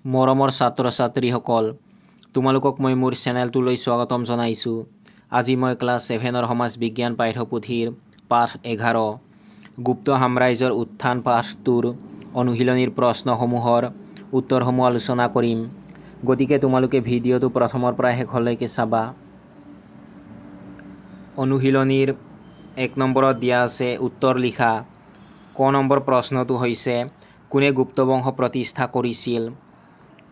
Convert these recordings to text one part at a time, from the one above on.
মৰমৰ ছাত্ৰ ছাত্ৰীসকল, তোমালোকক মই মোৰ চেনেলটোলৈ স্বাগতম জনাইছোঁ। আজি মই ক্লাছ 7ৰ সমাজ বিজ্ঞান পাঠ্যপুথিৰ পাঠ 11 গুপ্ত সাম্ৰাজ্যৰ উত্থান পাঠটোৰ অনুশীলনীৰ প্ৰশ্নসমূহৰ উত্তৰসমূহ আলোচনা কৰিম। গতিকে তোমালোকে ভিডিঅ'টো প্ৰথমৰ পৰা শেষলৈকে চাবা। অনুশীলনীৰ 1 নম্বৰত দিয়া আছে উত্তৰ লিখা। ক নম্বৰ প্ৰশ্নটো হৈছে কোনে গুপ্তবংশ প্ৰতিষ্ঠা কৰিছিল?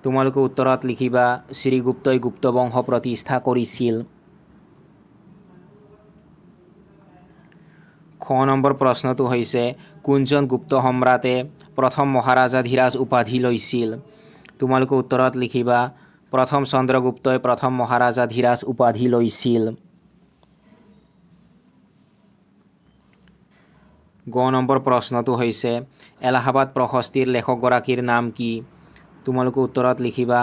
তোমালোকে উত্তৰত লিখিবা শ্ৰীগুপ্তই গুপ্তবংশ প্ৰতিষ্ঠা কৰিছিল। খ নম্বৰ প্ৰশ্নটো হৈছে কোনজন গুপ্ত সম্ৰাটে প্ৰথম মহাৰাজাধিৰাজ উপাধি লৈছিল? তোমালোকে উত্তৰত লিখিবা প্ৰথম চন্দ্ৰগুপ্তই প্ৰথম মহাৰাজাধিৰাজ উপাধি লৈছিল। গ নম্বৰ প্ৰশ্নটো হৈছে এলাহাবাদ প্ৰশস্তিৰ লেখকগৰাকীৰ নাম কি? তোমালোকে উত্তৰত লিখিবা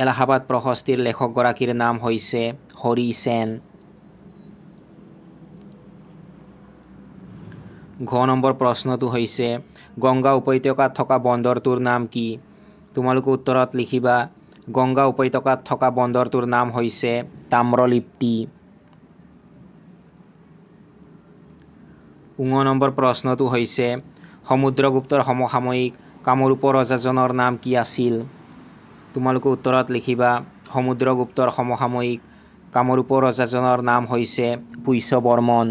এলাহাবাদ প্ৰশস্তিৰ লেখকগৰাকীৰ নাম হৈছে হৰি সেন। ঘ নম্বৰ প্ৰশ্নটো হৈছে গংগা উপত্যকাত থকা বন্দৰটোৰ নাম কি? তোমালোকে উত্তৰত লিখিবা গংগা উপত্যকাত থকা বন্দৰটোৰ নাম হৈছে তাম্ৰলিপ্তি। ঙ নম্বৰ প্ৰশ্নটো হৈছে সমুদ্ৰগুপ্তৰ সমসাময়িক কামৰূপৰ ৰজাজনৰ নাম কি আছিল? তোমালোকে উত্তৰত লিখিবা সমুদ্ৰগুপ্তৰ সমসাময়িক কামৰূপৰ ৰজাজনৰ নাম হৈছে পুষ্যবৰ্মন।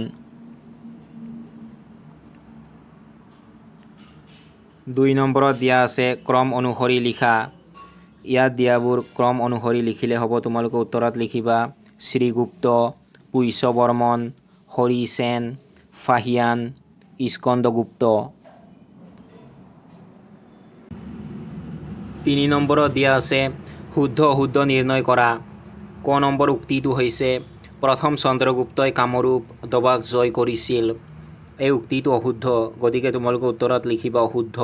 2 নম্বৰত দিয়া আছে ক্ৰম অনুসৰি লিখা। ইয়াত দিয়াবোৰ ক্ৰম অনুসৰি লিখিলে হ'ব। তোমালোকে উত্তৰত লিখিবা শ্ৰীগুপ্ত, পুষ্যবৰ্মন, হৰি সেন, ফাহিয়ান, স্কন্দগুপ্ত। 3 নম্বৰত দিয়া আছে শুদ্ধ অশুদ্ধ নিৰ্ণয় কৰা। ক নম্বৰ উক্তিটো হৈছে প্ৰথম চন্দ্ৰগুপ্তই কামৰূপ দবাক জয় কৰিছিল। এই উক্তিটো অশুদ্ধ, গতিকে তোমালোকে উত্তৰত লিখিবা অশুদ্ধ।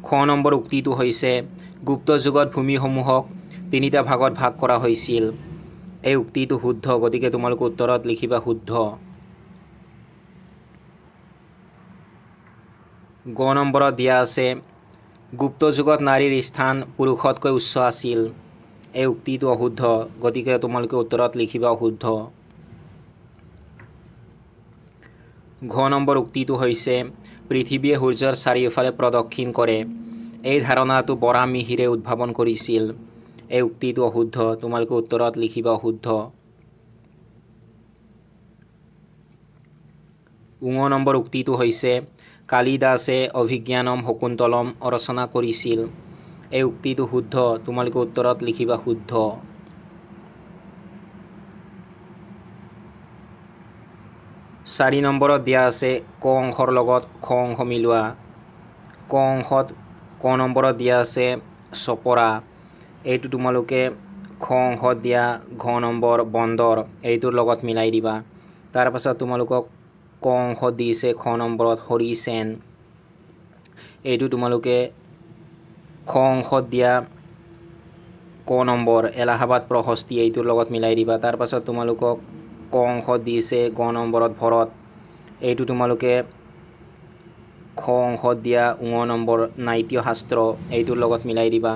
খ নম্বৰ উক্তিটো হৈছে গুপ্ত যুগত ভূমিসমূহক 3টা ভাগত ভাগ কৰা হৈছিল। এই উক্তিটো শুদ্ধ, গতিকে তোমালোকে উত্তৰত লিখিবা শুদ্ধ। গ নম্বৰত দিয়া আছে গুপ্ত যুগত নাৰীৰ স্থান পুৰুষতকৈ উচ্চ আছিল। এই উক্তিটো অশুদ্ধ, গতিকে তোমালোকে উত্তৰত লিখিবা অশুদ্ধ। ঘ নম্বৰ উক্তিটো হৈছে পৃথিৱীয়ে সূৰ্যৰ চাৰিওফালে প্ৰদক্ষিণ কৰে। এই ধাৰণাটো বৰাহমিহিৰে উদ্ভাৱন কৰিছিল। এই উক্তিটো অশুদ্ধ, তোমালোকে উত্তৰত লিখিবা অশুদ্ধ। ঙ নম্বৰ উক্তিটো হৈছে কালিদাসে অভিজ্ঞানম শকুন্তলম ৰচনা কৰিছিল। এই উক্তিটো শুদ্ধ, তোমালোকে উত্তৰত লিখিবা শুদ্ধ। চাৰি নম্বৰত দিয়া আছে ক অংশৰ লগত খ অংশ মিলোৱা। ক অংশত ক নম্বৰত দিয়া আছে চপৰা। এইটো তোমালোকে খ অংশত দিয়া ঘ নম্বৰ বন্দৰ এইটোৰ লগত মিলাই দিবা। তাৰ পাছত তোমালোকক ক অংশত দিছে খ নম্বৰত হৰি সেন। এইটো তোমালোকে খ অংশত দিয়া ক নম্বৰ এলাহাবাদ প্ৰশস্তি এইটোৰ লগত মিলাই দিবা। তাৰ পাছত তোমালোকক ক অংশত দিছে গ নম্বৰত ভৰত। এইটো তোমালোকে খ অংশত দিয়া ঙ নম্বৰ নাট্য শাস্ত্ৰ এইটোৰ লগত মিলাই দিবা।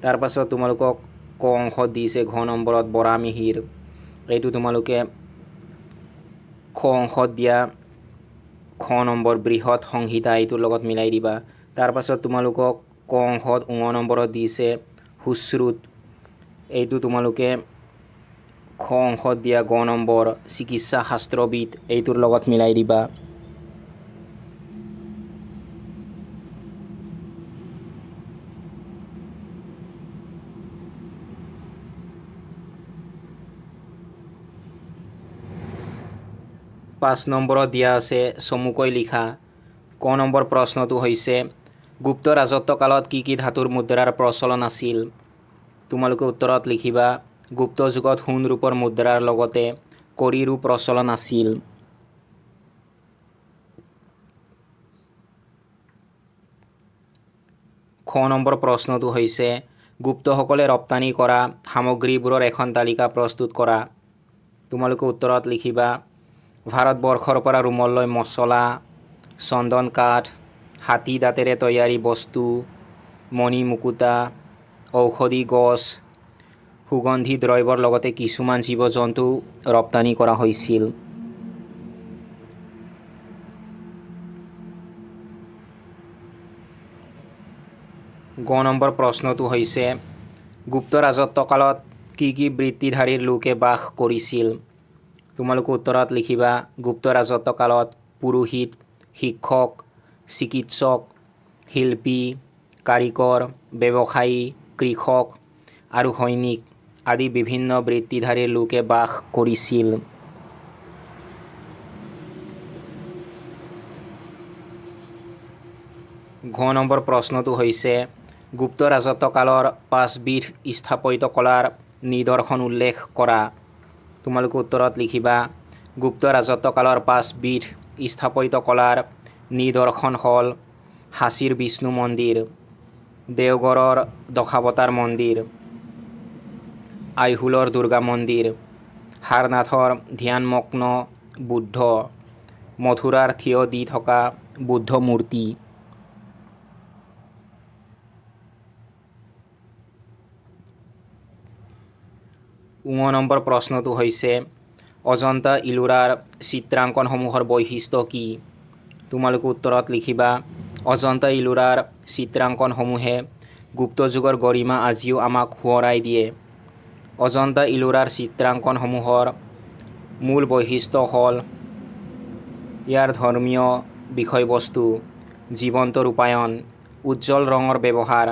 তাৰ পাছত তোমালোকক ক অংশত দিছে ঘ নম্বৰত বৰাহমিহিৰ। এইটো তোমালোকে খ অংশত দিয়া খ নম্বৰ বৃহৎ সংহিতা এইটোৰ লগত মিলাই দিবা। তাৰ পাছত তোমালোকক ক অংশত ঙ নম্বৰত দিছে সুশ্ৰুত। এইটো তোমালোকে খ অংশত দিয়া গ নম্বৰ চিকিৎসা শাস্ত্ৰবিদ এইটোৰ লগত মিলাই দিবা। পাঁচ নম্বৰত দিয়া আছে চমুকৈ লিখা। ক নম্বৰ প্ৰশ্নটো হৈছে গুপ্ত ৰাজত্ব কালত কি কি ধাতুৰ মুদ্ৰাৰ প্ৰচলন আছিল? তোমালোকে উত্তৰত লিখিবা গুপ্ত যুগত সোণ ৰূপৰ মুদ্ৰাৰ লগতে কৰিৰো প্ৰচলন আছিল। খ নম্বৰ প্ৰশ্নটো হৈছে গুপ্তসকলে ৰপ্তানি কৰা সামগ্ৰীবোৰৰ এখন তালিকা প্ৰস্তুত কৰা। তোমালোকে উত্তৰত লিখিবা ভাৰতবৰ্ষৰ পৰা ৰোমলৈ মছলা, চন্দন কাঠ, হাতী দাঁতেৰে তৈয়াৰী বস্তু, মণি মুকুতা, ঔষধি গছ, সুগন্ধি দ্ৰব্যৰ লগতে কিছুমান জীৱ জন্তু ৰপ্তানি কৰা হৈছিল। গ নম্বৰ প্ৰশ্নটো হৈছে গুপ্ত ৰাজত্বকালত কি কি বৃত্তিধাৰীৰ লোকে বাস কৰিছিল? তোমালোকে উত্তৰত লিখিবা গুপ্ত ৰাজত্বকালত পুৰোহিত, শিক্ষক, চিকিৎসক, শিল্পী, কাৰিকৰ, ব্যৱসায়ী, কৃষক আৰু সৈনিক আদি বিভিন্ন বৃত্তিধাৰীৰ লোকে বাস কৰিছিল। ঘ নম্বৰ প্ৰশ্নটো হৈছে গুপ্ত ৰাজত্বকালৰ 5বিধ স্থাপত্য কলাৰ নিদৰ্শন উল্লেখ কৰা। তোমালোকে উত্তৰত লিখিবা গুপ্ত ৰাজত্বকালৰ 5বিধ স্থাপত্য কলাৰ নিদৰ্শন হ'ল সাঁচীৰ বিষ্ণু মন্দিৰ, দেওগড়ৰ দশাৱতাৰ মন্দিৰ, আইহোলৰ দুৰ্গা মন্দিৰ, সাৰনাথৰ ধ্যানমগ্ন বুদ্ধ, মথুৰাৰ থিয় দি থকা বুদ্ধ মূৰ্তি। ঙ নম্বৰ প্ৰশ্নটো হৈছে অজন্তা ইলোৰাৰ চিত্ৰাংকনসমূহৰ বৈশিষ্ট্য কি? তোমালোকে উত্তৰত লিখিবা অজন্তা ইলোৰাৰ চিত্ৰাংকনসমূহে গুপ্ত যুগৰ গৰিমা আজিও আমাক সোঁৱৰাই দিয়ে। অজন্তা ইলোৰাৰ চিত্ৰাংকনসমূহৰ মূল বৈশিষ্ট্য হ'ল ইয়াৰ ধৰ্মীয় বিষয়বস্তু, জীৱন্ত ৰূপায়ণ, উজ্জ্বল ৰঙৰ ব্যৱহাৰ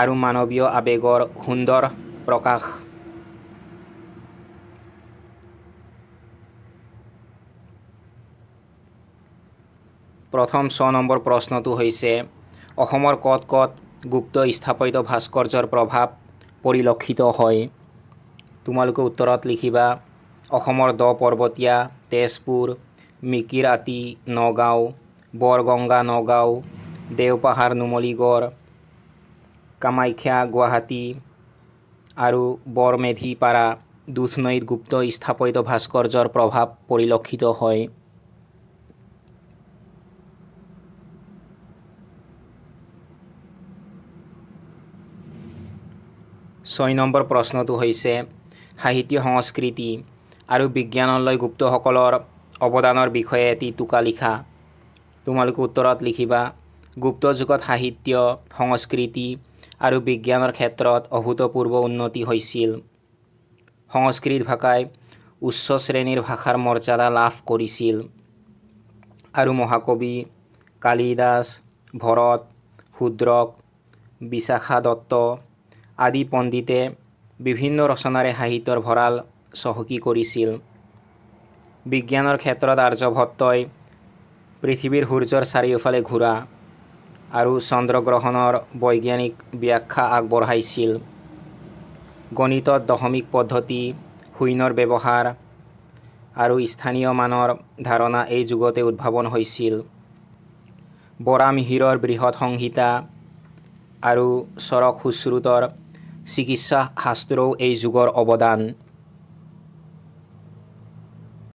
আৰু মানৱীয় আৱেগৰ সুন্দৰ প্ৰকাশ। প্ৰথম 6 নম্বৰ প্ৰশ্নটো হৈছে অসমৰ ক'ত ক'ত গুপ্ত স্থাপত্য ভাস্কৰ্যৰ প্ৰভাৱ পৰিলক্ষিত হয়? তোমালোকে উত্তৰত লিখিবা অসমৰ দ পৰ্বতীয়া, তেজপুৰ, মিকিৰ আতি নগাঁও, বৰগংগা নগাঁও, দেওপাহাৰ নুমলীগড়, কামাখ্যা গুৱাহাটী আৰু বৰমেধি পাৰা দুধনৈত গুপ্ত স্থাপত্য ভাস্কৰ্যৰ প্ৰভাৱ পৰিলক্ষিত হয়। 6 নম্বৰ প্ৰশ্নটো হৈছে সাহিত্য সংস্কৃতি আৰু বিজ্ঞানলৈ গুপ্তসকলৰ অৱদানৰ বিষয়ে এটি টোকা লিখা। তোমালোকে উত্তৰত লিখিবা গুপ্ত যুগত সাহিত্য, সংস্কৃতি আৰু বিজ্ঞানৰ ক্ষেত্ৰত অভূতপূৰ্ব উন্নতি হৈছিল। সংস্কৃত ভাষাই উচ্চ শ্ৰেণীৰ ভাষাৰ মৰ্যাদা লাভ কৰিছিল আৰু মহাকবি কালিদাস, ভৰত, শূদ্ৰক, বিশাখা দত্ত আদি পণ্ডিতে বিভিন্ন ৰচনাৰে সাহিত্যৰ ভঁৰাল চহকী কৰিছিল। বিজ্ঞানৰ ক্ষেত্ৰত আৰ্যভট্টই পৃথিৱীৰ সূৰ্যৰ চাৰিওফালে ঘূৰা আৰু চন্দ্ৰগ্ৰহণৰ বৈজ্ঞানিক ব্যাখ্যা আগবঢ়াইছিল। গণিতত দশমিক পদ্ধতি, শূন্যৰ ব্যৱহাৰ আৰু স্থানীয় মানৰ ধাৰণা এই যুগতে উদ্ভাৱন হৈছিল। বৰা মিহিৰৰ বৃহৎ সংহিতা আৰু চৰক সুশ্ৰুতৰ চিকিৎসা শাস্ত্ৰও এই যুগৰ অৱদান।